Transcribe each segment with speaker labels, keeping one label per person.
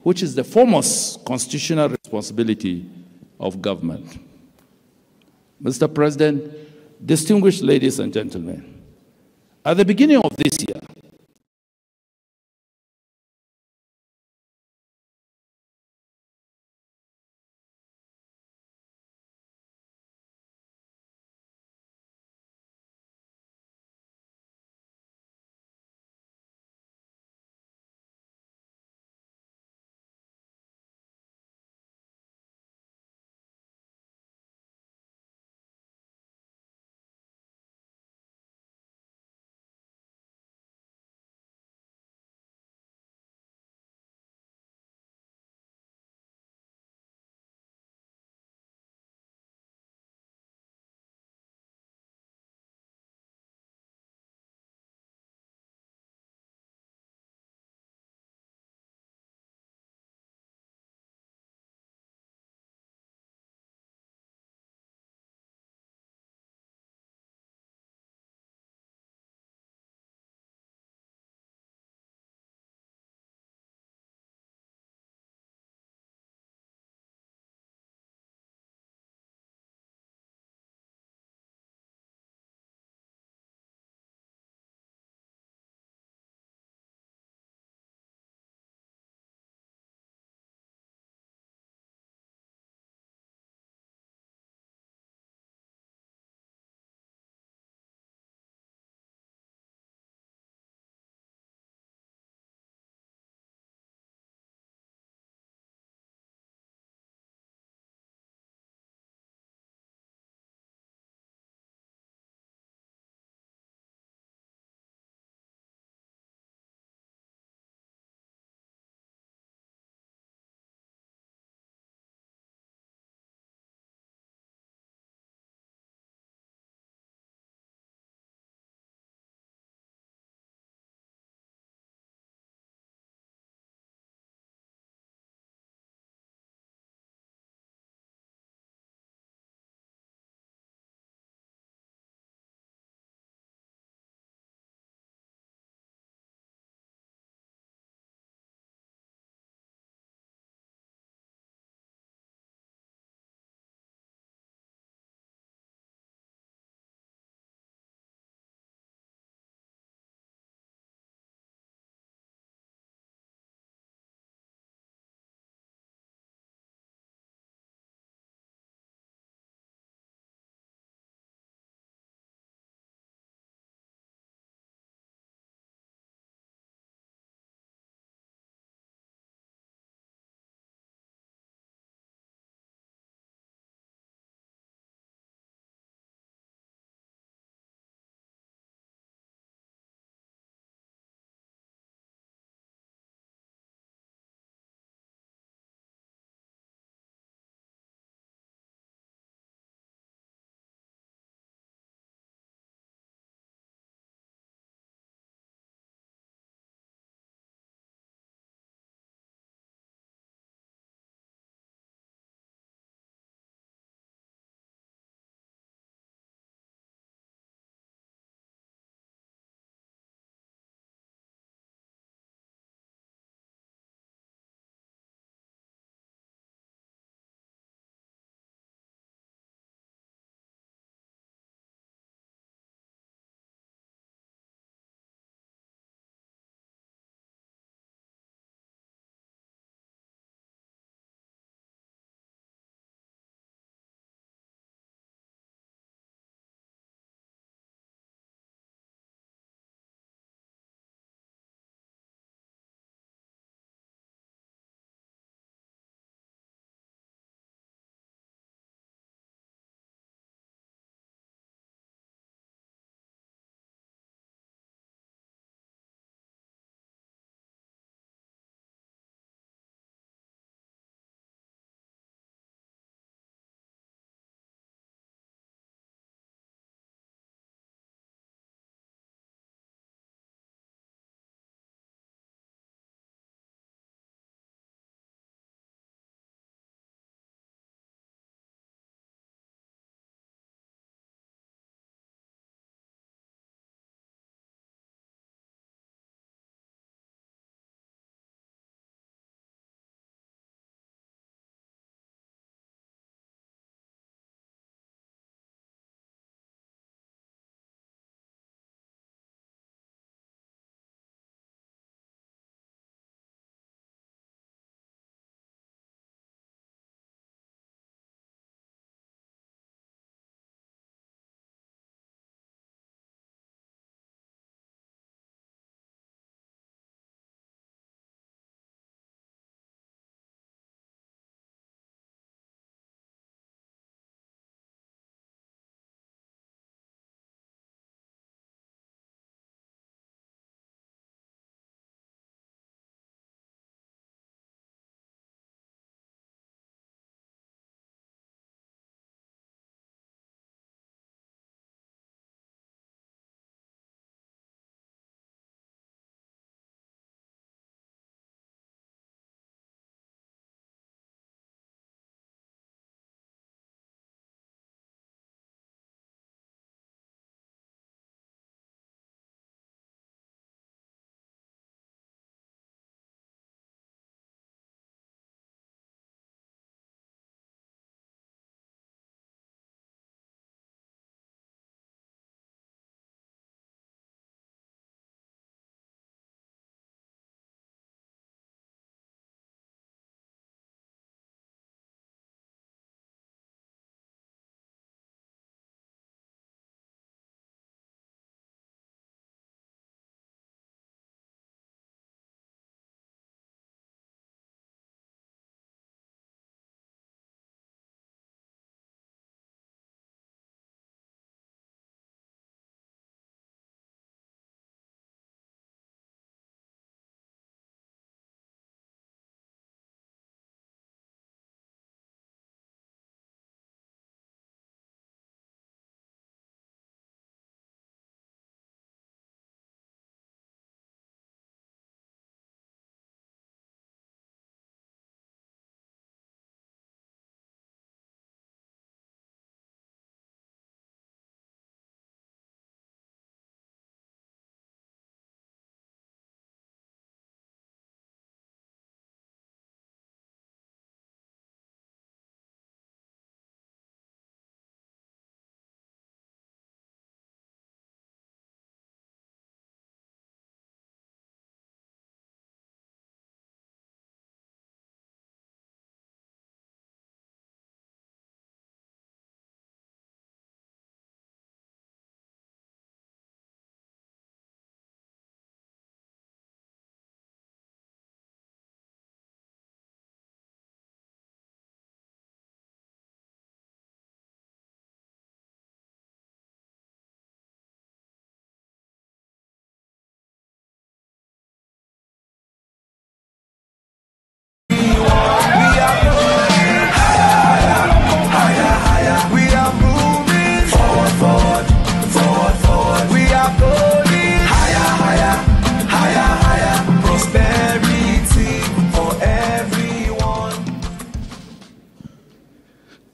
Speaker 1: which is the foremost constitutional responsibility of government. Mr. President, distinguished ladies and gentlemen, at the beginning of this year,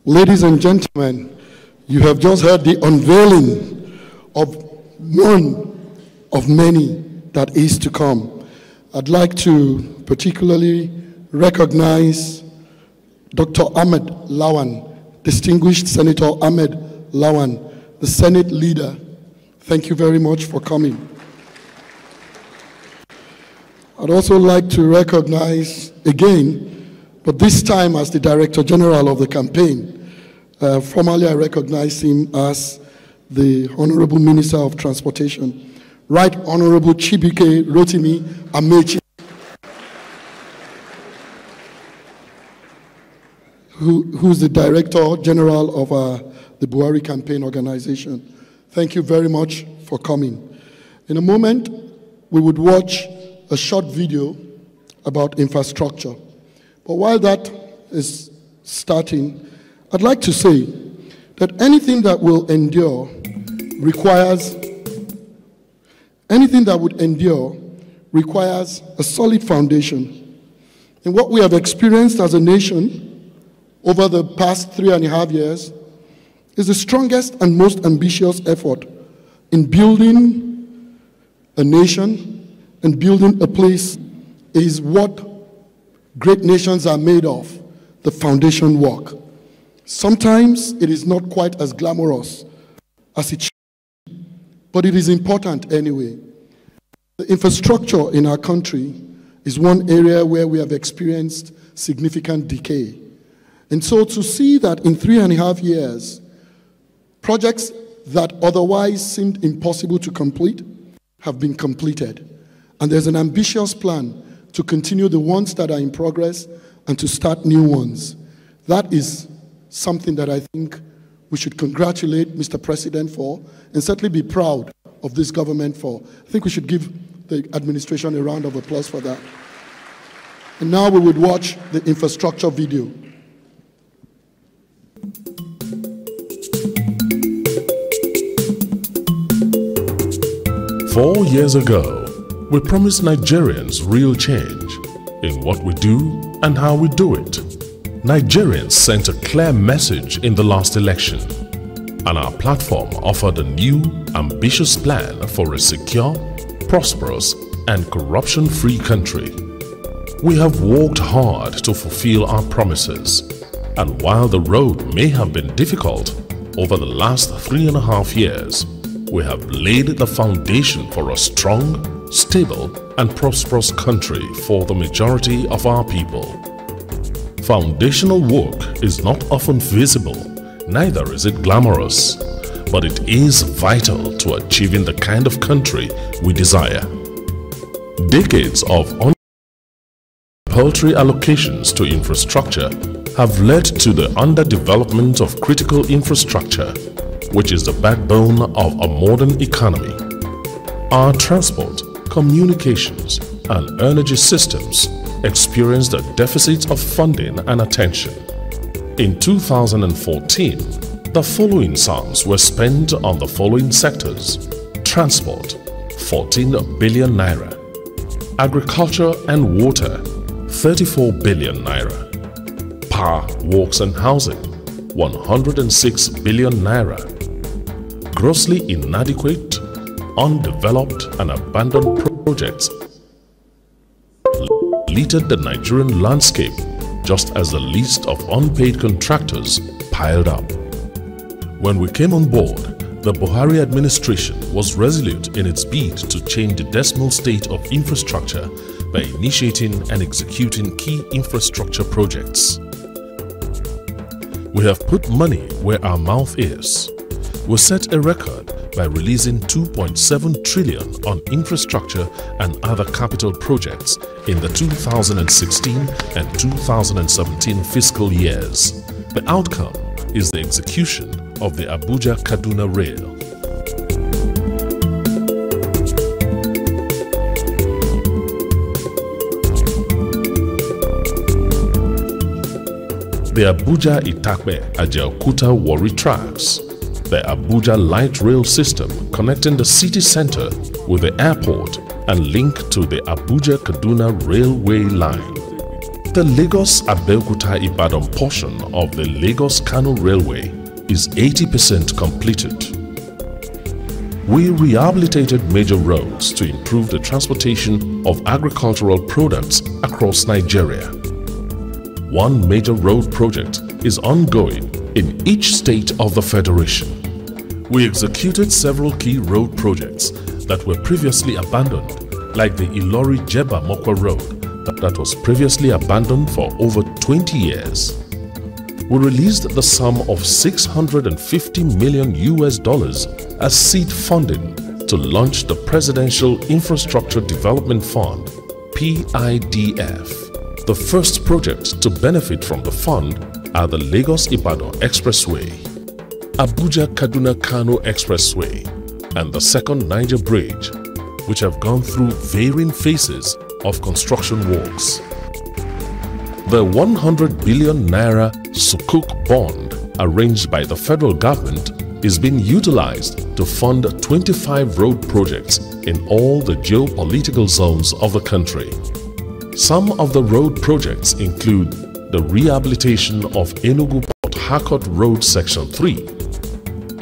Speaker 2: Ladies and gentlemen, you have just heard the unveiling of one of many that is to come. I'd like to particularly recognize Dr. Ahmed Lawan, distinguished Senator Ahmed Lawan, the Senate leader. Thank you very much for coming. I'd also like to recognize again, but this time as the Director General of the campaign. Formerly I recognize him as the Honorable Minister of Transportation, Right Honorable Chibuike Rotimi Amechi, who's the Director General of the Buhari campaign organization. Thank you very much for coming. In a moment, we would watch a short video about infrastructure. But while that is starting, I'd like to say that anything that will endure requires a solid foundation. And what we have experienced as a nation over the past 3.5 years is the strongest and most ambitious effort in building a nation and building a place is what great nations are made of, the foundation work. Sometimes it is not quite as glamorous as it should be, but it is important anyway. The infrastructure in our country is one area where we have experienced significant decay. And so to see that in 3.5 years, projects that otherwise seemed impossible to complete have been completed. And there's an ambitious plan to continue the ones that are in progress and to start new ones. That is something that I think we should congratulate Mr. President for and certainly be proud of this government for. I think we should give the administration a round of applause for that. And now we would watch the infrastructure video.
Speaker 3: Four years ago, we promised Nigerians real change in what we do and how we do it. Nigerians sent a clear message in the last election, and our platform offered a new, ambitious plan for a secure, prosperous, and corruption-free country. We have worked hard to fulfill our promises, and while the road may have been difficult over the last 3.5 years, we have laid the foundation for a strong, stable, and prosperous country for the majority of our people. Foundational work is not often visible, neither is it glamorous, but it is vital to achieving the kind of country we desire. Decades of paltry allocations to infrastructure have led to the underdevelopment of critical infrastructure, which is the backbone of a modern economy. Our transport, communications, and energy systems experienced a deficit of funding and attention. In 2014, the following sums were spent on the following sectors: transport, 14 billion naira; agriculture and water, 34 billion naira; power, works and housing, 106 billion naira; grossly inadequate, undeveloped and abandoned projects littered the Nigerian landscape, just as the list of unpaid contractors piled up. When we came on board, the Buhari administration was resolute in its bid to change the dismal state of infrastructure by initiating and executing key infrastructure projects. We have put money where our mouth is. We set a record by releasing 2.7 trillion on infrastructure and other capital projects in the 2016 and 2017 fiscal years. The outcome is the execution of the Abuja-Kaduna Rail. The Abuja-Itakpe-Ajaokuta-Warri tracks, the Abuja light rail system connecting the city center with the airport and link to the Abuja-Kaduna railway line, The Lagos-Abeokuta-Ibadan portion of the Lagos-Kano Railway is 80% completed. We rehabilitated major roads to improve the transportation of agricultural products across Nigeria. One major road project is ongoing in each state of the Federation. We executed several key road projects that were previously abandoned, like the Ilori-Jeba-Mokwa Road that was previously abandoned for over 20 years. We released the sum of $650 million as seed funding to launch the Presidential Infrastructure Development Fund, PIDF. The first project to benefit from the fund are the Lagos-Ibadan Expressway, Abuja-Kaduna-Kano Expressway, and the second Niger Bridge, which have gone through varying phases of construction works. The 100 billion naira Sukuk bond arranged by the federal government is being utilized to fund 25 road projects in all the geopolitical zones of the country. Some of the road projects include the rehabilitation of Enugu-Port Harcourt Road Section 3,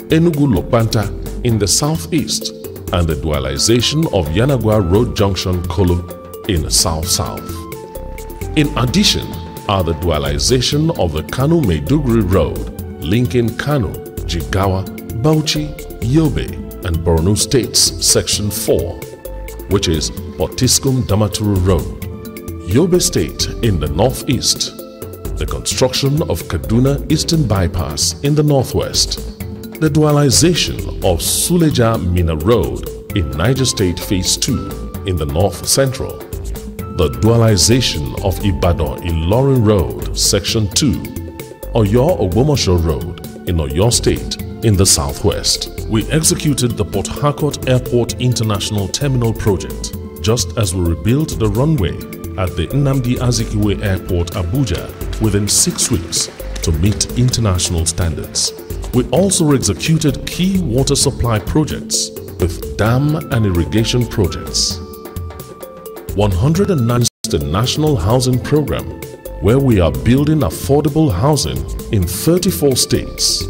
Speaker 3: Enugu-Lopanta in the southeast, and the dualization of Yanagwa Road Junction Kolo in the south-south. In addition are the dualization of the Kano-Maiduguri Road linking Kano, Jigawa, Bauchi, Yobe, and Borno States Section 4, which is Potiskum-Damaturu Road, Yobe State in the northeast, the construction of Kaduna Eastern Bypass in the northwest, the dualization of Suleja-Mina Road in Niger State Phase 2 in the north-central, the dualization of Ibadan-Ilorin Road Section 2, Oyo-Ogbomosho Road in Oyo State in the southwest. We executed the Port Harcourt Airport International Terminal project just as we rebuilt the runway at the Nnamdi Azikiwe Airport, Abuja within 6 weeks to meet international standards. We also executed key water supply projects with dam and irrigation projects. 109 is the National Housing Program, where we are building affordable housing in 34 states.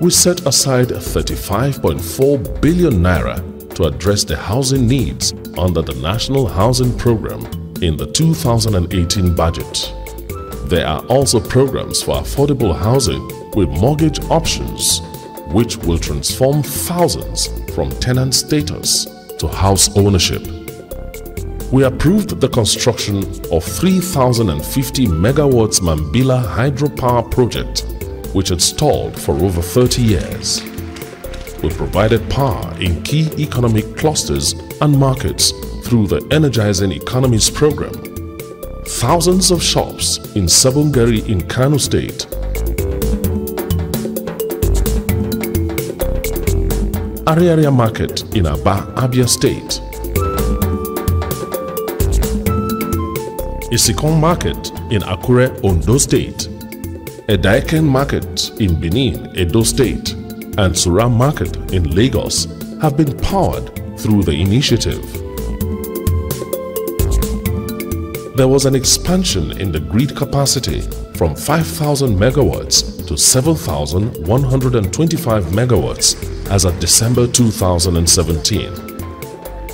Speaker 3: We set aside 35.4 billion naira to address the housing needs under the National Housing Program in the 2018 budget. There are also programs for affordable housing with mortgage options, which will transform thousands from tenant status to house ownership. We approved the construction of 3,050 megawatts Mambila hydropower project, which had stalled for over 30 years. We provided power in key economic clusters and markets through the Energizing Economies program. Thousands of shops in Sabongari in Kano State, Ariaria Market in Aba, Abia State, Isikon Market in Akure, Ondo State, Edaiken Market in Benin, Edo State, and Suram Market in Lagos have been powered through the initiative. There was an expansion in the grid capacity from 5,000 megawatts to 7,125 megawatts as of December 2017.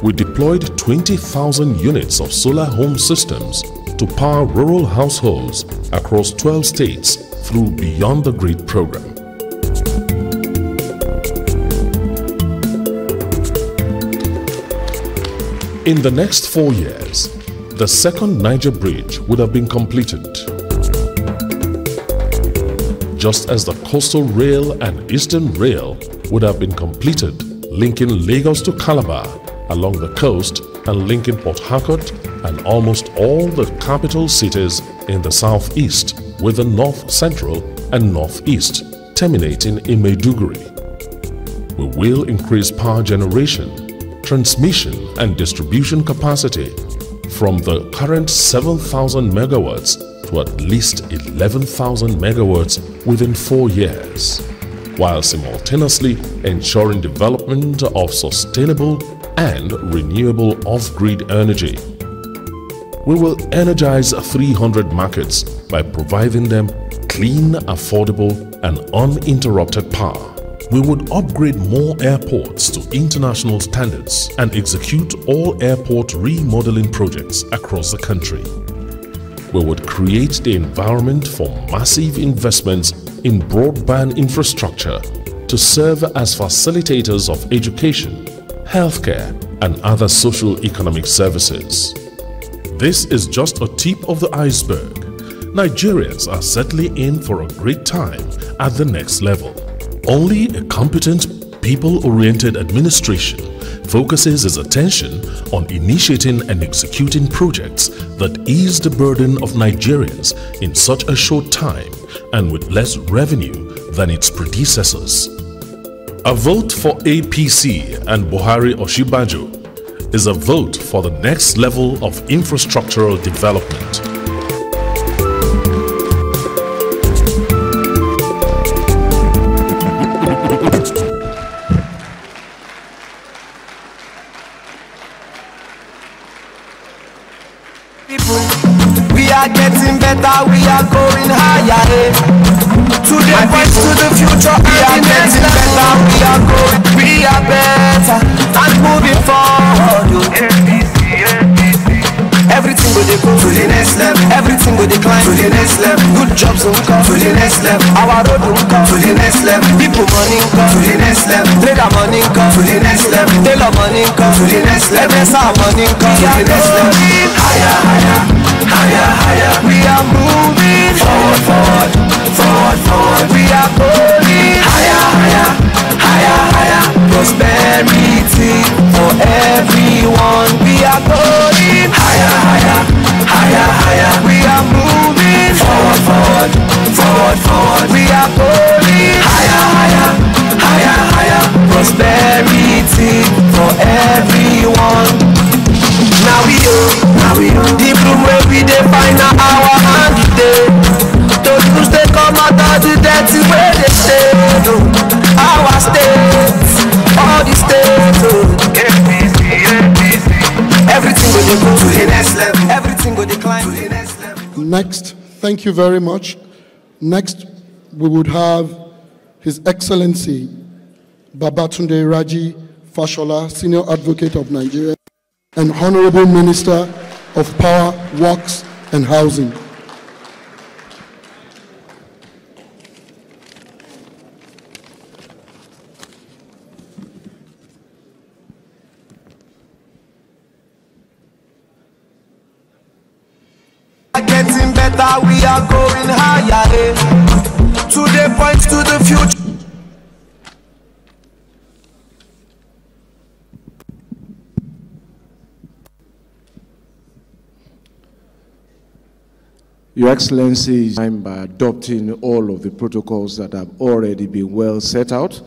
Speaker 3: We deployed 20,000 units of solar home systems to power rural households across 12 states through Beyond the Grid program. In the next 4 years, the second Niger Bridge would have been completed. Just as the Coastal Rail and Eastern Rail would have been completed, linking Lagos to Calabar along the coast and linking Port Harcourt and almost all the capital cities in the southeast with the north central and northeast terminating in Maiduguri. We will increase power generation, transmission and distribution capacity from the current 7,000 megawatts to at least 11,000 megawatts within 4 years, while simultaneously ensuring development of sustainable and renewable off-grid energy. We will energize 300 markets by providing them clean, affordable, and uninterrupted power. We would upgrade more airports to international standards and execute all airport remodeling projects across the country. We would create the environment for massive investments in broadband infrastructure to serve as facilitators of education, healthcare, and other socio-economic services. This is just a tip of the iceberg. Nigerians are settling in for a great time at the next level. Only a competent, people-oriented administration focuses its attention on initiating and executing projects that ease the burden of Nigerians in such a short time and with less revenue than its predecessors. A vote for APC and Buhari Oshibajo is a vote for the next level of infrastructural development.
Speaker 4: We are getting better, we are going higher. Today points to the future, we are getting better, we are better and moving forward. Everything will go to the next level, everything will decline to the next level. Good jobs will come to the next level, our road will come to the next level. People money come to the next level, trader money come to the next level, tailor money come to the next level, MSR money come to the next level. Higher, higher, higher, higher. We are moving forward, forward, forward, forward. We are going higher, higher, higher, higher. Prosperity for everyone. We are going higher, higher, higher, higher. We are moving forward, forward, forward, forward. We are going higher, higher, higher, higher. Prosperity for everyone. Now we the room where we define our hand today. Those who stay come out of the dirty where they stay. Our states, all the states. Everything will go to the next level. Everything will decline to the next level.
Speaker 2: Next, thank you very much. Next, we would have His Excellency Babatunde Raji Fashola, Senior Advocate of Nigeria and Honorable Minister of Power, Works and Housing.
Speaker 4: Getting better, we are going higher. Today points to the future.
Speaker 5: Your Excellency, by adopting all of the protocols that have already been well set out.